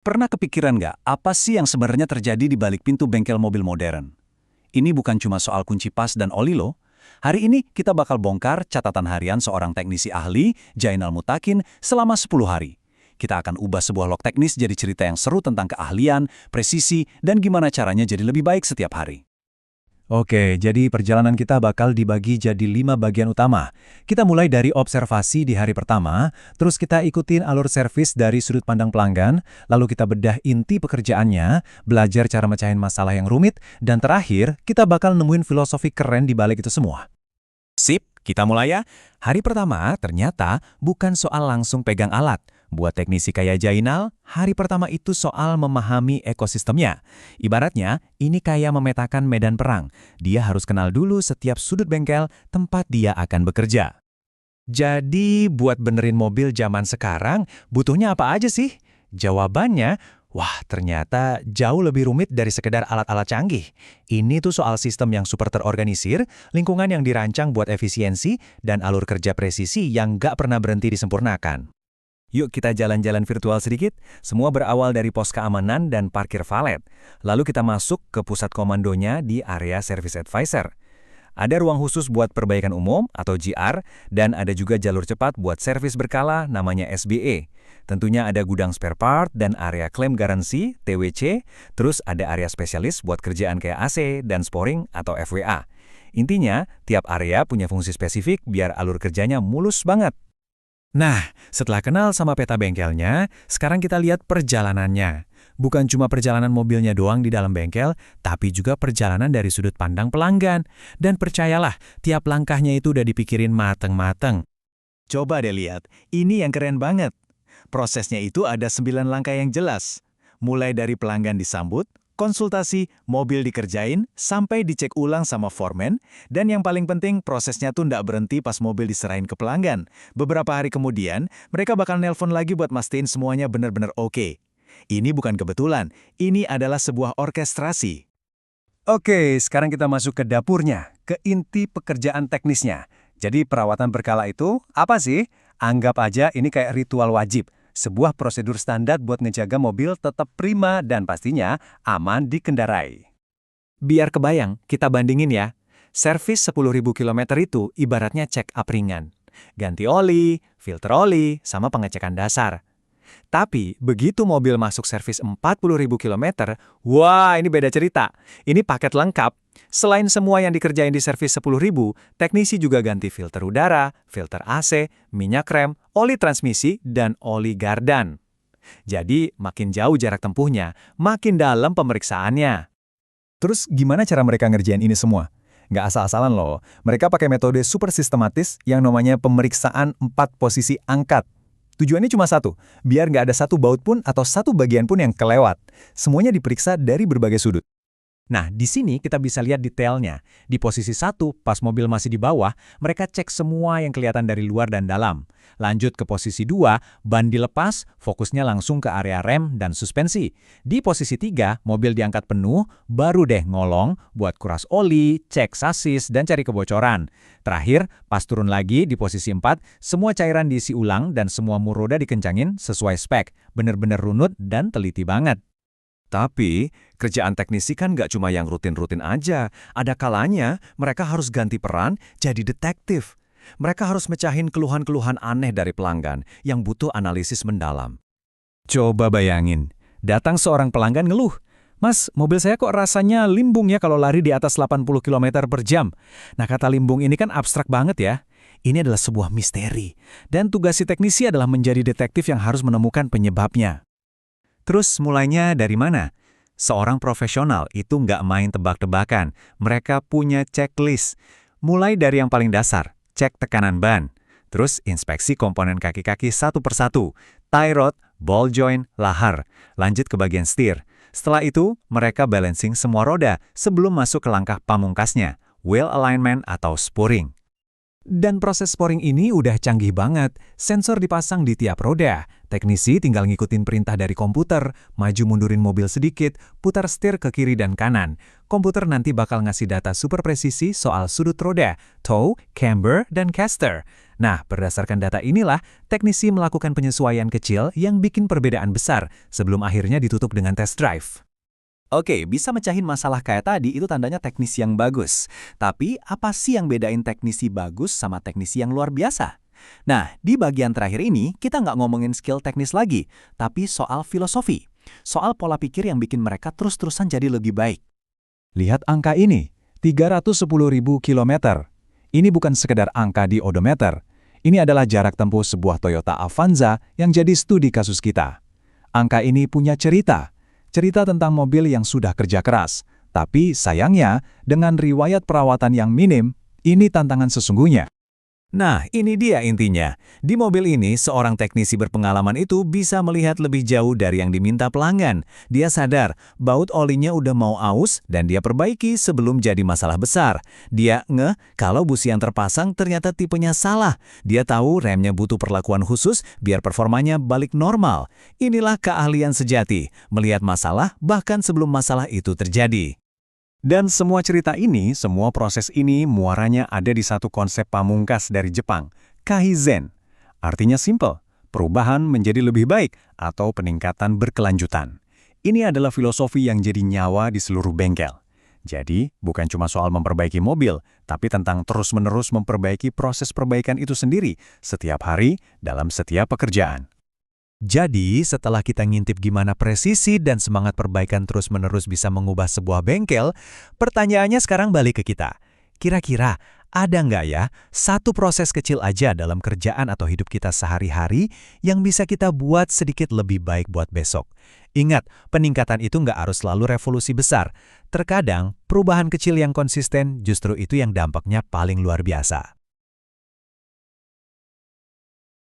Pernah kepikiran nggak, apa sih yang sebenarnya terjadi di balik pintu bengkel mobil modern? Ini bukan cuma soal kunci pas dan oli loh. Hari ini kita bakal bongkar catatan harian seorang teknisi ahli, Jainal Mutakin, selama 10 hari. Kita akan ubah sebuah log teknis jadi cerita yang seru tentang keahlian, presisi, dan gimana caranya jadi lebih baik setiap hari. Oke, jadi perjalanan kita bakal dibagi jadi 5 bagian utama. Kita mulai dari observasi di hari pertama, terus kita ikutin alur servis dari sudut pandang pelanggan, lalu kita bedah inti pekerjaannya, belajar cara mecahin masalah yang rumit, dan terakhir, kita bakal nemuin filosofi keren di balik itu semua. Sip, kita mulai ya. Hari pertama ternyata bukan soal langsung pegang alat. Buat teknisi kayak Jainal, hari pertama itu soal memahami ekosistemnya. Ibaratnya, ini kayak memetakan medan perang. Dia harus kenal dulu setiap sudut bengkel tempat dia akan bekerja. Jadi, buat benerin mobil zaman sekarang, butuhnya apa aja sih? Jawabannya, wah ternyata jauh lebih rumit dari sekedar alat-alat canggih. Ini tuh soal sistem yang super terorganisir, lingkungan yang dirancang buat efisiensi, dan alur kerja presisi yang nggak pernah berhenti disempurnakan. Yuk kita jalan-jalan virtual sedikit. Semua berawal dari pos keamanan dan parkir valet. Lalu kita masuk ke pusat komandonya di area Service Advisor. Ada ruang khusus buat perbaikan umum atau GR, dan ada juga jalur cepat buat servis berkala namanya SBE. Tentunya ada gudang spare part dan area klaim garansi TWC, terus ada area spesialis buat kerjaan kayak AC dan sporing atau FWA. Intinya, tiap area punya fungsi spesifik biar alur kerjanya mulus banget. Nah, setelah kenal sama peta bengkelnya, sekarang kita lihat perjalanannya. Bukan cuma perjalanan mobilnya doang di dalam bengkel, tapi juga perjalanan dari sudut pandang pelanggan. Dan percayalah, tiap langkahnya itu udah dipikirin mateng-mateng. Coba deh lihat, ini yang keren banget. Prosesnya itu ada 9 langkah yang jelas. Mulai dari pelanggan disambut, konsultasi, mobil dikerjain, sampai dicek ulang sama foreman, dan yang paling penting prosesnya tuh nggak berhenti pas mobil diserahin ke pelanggan. Beberapa hari kemudian, mereka bakal nelpon lagi buat mastiin semuanya benar-benar oke. Ini bukan kebetulan, ini adalah sebuah orkestrasi. Oke, sekarang kita masuk ke dapurnya, ke inti pekerjaan teknisnya. Jadi perawatan berkala itu apa sih? Anggap aja ini kayak ritual wajib. Sebuah prosedur standar buat ngejaga mobil tetap prima dan pastinya aman dikendarai. Biar kebayang, kita bandingin ya. Servis 10.000 km itu ibaratnya check up ringan. Ganti oli, filter oli, sama pengecekan dasar. Tapi begitu mobil masuk servis 40.000 km, wah ini beda cerita. Ini paket lengkap. Selain semua yang dikerjain di servis 10.000, teknisi juga ganti filter udara, filter AC, minyak rem, oli transmisi, dan oli gardan. Jadi makin jauh jarak tempuhnya, makin dalam pemeriksaannya. Terus gimana cara mereka ngerjain ini semua? Nggak asal-asalan loh. Mereka pakai metode super sistematis yang namanya pemeriksaan 4 posisi angkat. Tujuannya cuma satu, biar nggak ada satu baut pun atau satu bagian pun yang kelewat. Semuanya diperiksa dari berbagai sudut. Nah, di sini kita bisa lihat detailnya. Di posisi 1, pas mobil masih di bawah, mereka cek semua yang kelihatan dari luar dan dalam. Lanjut ke posisi 2, ban dilepas, fokusnya langsung ke area rem dan suspensi. Di posisi 3, mobil diangkat penuh, baru deh ngolong buat kuras oli, cek sasis, dan cari kebocoran. Terakhir, pas turun lagi di posisi 4, semua cairan diisi ulang dan semua mur roda dikencangin sesuai spek. Bener-bener runut dan teliti banget. Tapi, kerjaan teknisi kan nggak cuma yang rutin-rutin aja. Ada kalanya mereka harus ganti peran jadi detektif. Mereka harus mecahin keluhan-keluhan aneh dari pelanggan yang butuh analisis mendalam. Coba bayangin, datang seorang pelanggan ngeluh, "Mas, mobil saya kok rasanya limbung ya kalau lari di atas 80 km per jam." Nah, kata limbung ini kan abstrak banget ya. Ini adalah sebuah misteri. Dan tugas si teknisi adalah menjadi detektif yang harus menemukan penyebabnya. Terus mulainya dari mana? Seorang profesional itu nggak main tebak-tebakan. Mereka punya checklist. Mulai dari yang paling dasar, cek tekanan ban. Terus inspeksi komponen kaki-kaki satu persatu. Tie rod, ball joint, lahar. Lanjut ke bagian setir. Setelah itu, mereka balancing semua roda sebelum masuk ke langkah pamungkasnya, wheel alignment atau sporing. Dan proses sporing ini udah canggih banget. Sensor dipasang di tiap roda. Teknisi tinggal ngikutin perintah dari komputer, maju mundurin mobil sedikit, putar setir ke kiri dan kanan. Komputer nanti bakal ngasih data super presisi soal sudut roda, toe, camber, dan caster. Nah, berdasarkan data inilah, teknisi melakukan penyesuaian kecil yang bikin perbedaan besar sebelum akhirnya ditutup dengan test drive. Oke, bisa mecahin masalah kayak tadi itu tandanya teknisi yang bagus. Tapi apa sih yang bedain teknisi bagus sama teknisi yang luar biasa? Nah, di bagian terakhir ini kita nggak ngomongin skill teknis lagi, tapi soal filosofi. Soal pola pikir yang bikin mereka terus-terusan jadi lebih baik. Lihat angka ini, 310.000 kilometer. Ini bukan sekedar angka di odometer. Ini adalah jarak tempuh sebuah Toyota Avanza yang jadi studi kasus kita. Angka ini punya cerita. Cerita tentang mobil yang sudah kerja keras. Tapi sayangnya, dengan riwayat perawatan yang minim, ini tantangan sesungguhnya. Nah, ini dia intinya. Di mobil ini, seorang teknisi berpengalaman itu bisa melihat lebih jauh dari yang diminta pelanggan. Dia sadar, baut olinya udah mau aus dan dia perbaiki sebelum jadi masalah besar. Dia ngeh kalau busi yang terpasang ternyata tipenya salah. Dia tahu remnya butuh perlakuan khusus biar performanya balik normal. Inilah keahlian sejati, melihat masalah bahkan sebelum masalah itu terjadi. Dan semua cerita ini, semua proses ini muaranya ada di satu konsep pamungkas dari Jepang, Kaizen. Artinya simple, perubahan menjadi lebih baik atau peningkatan berkelanjutan. Ini adalah filosofi yang jadi nyawa di seluruh bengkel. Jadi, bukan cuma soal memperbaiki mobil, tapi tentang terus-menerus memperbaiki proses perbaikan itu sendiri setiap hari dalam setiap pekerjaan. Jadi, setelah kita ngintip gimana presisi dan semangat perbaikan terus-menerus bisa mengubah sebuah bengkel, pertanyaannya sekarang balik ke kita. Kira-kira, ada nggak ya satu proses kecil aja dalam kerjaan atau hidup kita sehari-hari yang bisa kita buat sedikit lebih baik buat besok? Ingat, peningkatan itu nggak harus selalu revolusi besar. Terkadang, perubahan kecil yang konsisten justru itu yang dampaknya paling luar biasa.